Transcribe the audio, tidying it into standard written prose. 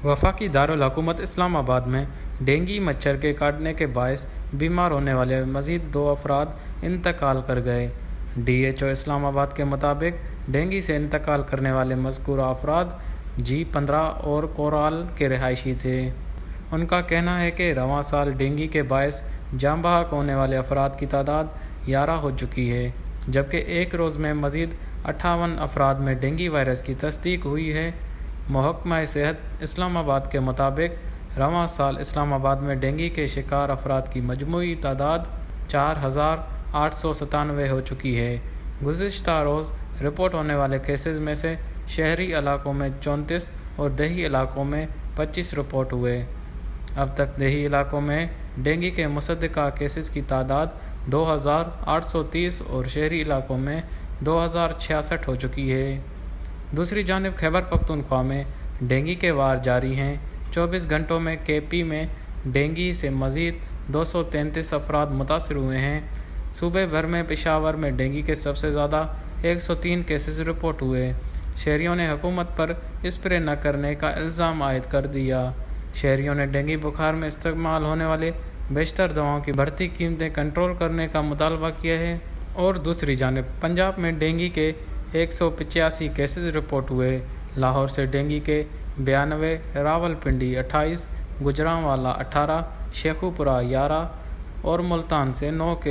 वफाकी दारुल हुकूमत इस्लाम आबाद में डेंगू मच्छर के काटने के बायस बीमार होने वाले मज़ीद 2 अफराद इंतकाल कर गए। DHO इस्लाम आबाद के मुताबिक डेंगू से इंतकाल करने वाले मज़कूरा अफराद G15 और कोराल के रहायशी थे। उनका कहना है कि रवां साल डेंगू के बायस जाँ बहक होने वाले अफराद की तादाद 11 हो चुकी है, जबकि एक रोज़ में मज़ीद 58 अफराद में डेंगू वायरस की तस्दीक हुई है। महकमा सेहत इस्लाम आबाद के मुताबिक रवां साल इस्लाम आबाद में डेंगू के शिकार अफराद की मजमूई तादाद 4,897 हो चुकी है। गुज़िश्ता रोज़ रिपोर्ट होने वाले केसेस में से शहरी इलाकों में 34 और देही इलाकों में 25 रिपोर्ट हुए। अब तक देही इलाकों में डेंगू के मुसद्दका केसेस की तादाद 2,830 और शहरी इलाकों में 2,066 हो चुकी है। दूसरी जानिब खैबर पख्तूनख्वा में डेंगू के वार जारी हैं। 24 घंटों में KP में डेंगू से मज़ीद 233 अफराद मुतासर हुए हैं। सूबे भर में पेशावर में डेंगू के सबसे ज़्यादा 103 केसेस रिपोर्ट हुए। शहरियों ने हुकूमत पर स्प्रे न करने का इल्ज़ाम आयद कर दिया। शहरियों ने डेंगू बुखार में इस्तेमाल होने वाले बेशतर दवाओं की बढ़ती कीमतें कंट्रोल करने का मुतालबा किया है। और दूसरी जानिब पंजाब में डेंगू के 185 केसेस रिपोर्ट हुए। लाहौर से डेंगू के 92, रावलपिंडी 28, गुजरांवाला 18, शेखुपुरा 11 और मुल्तान से 9 के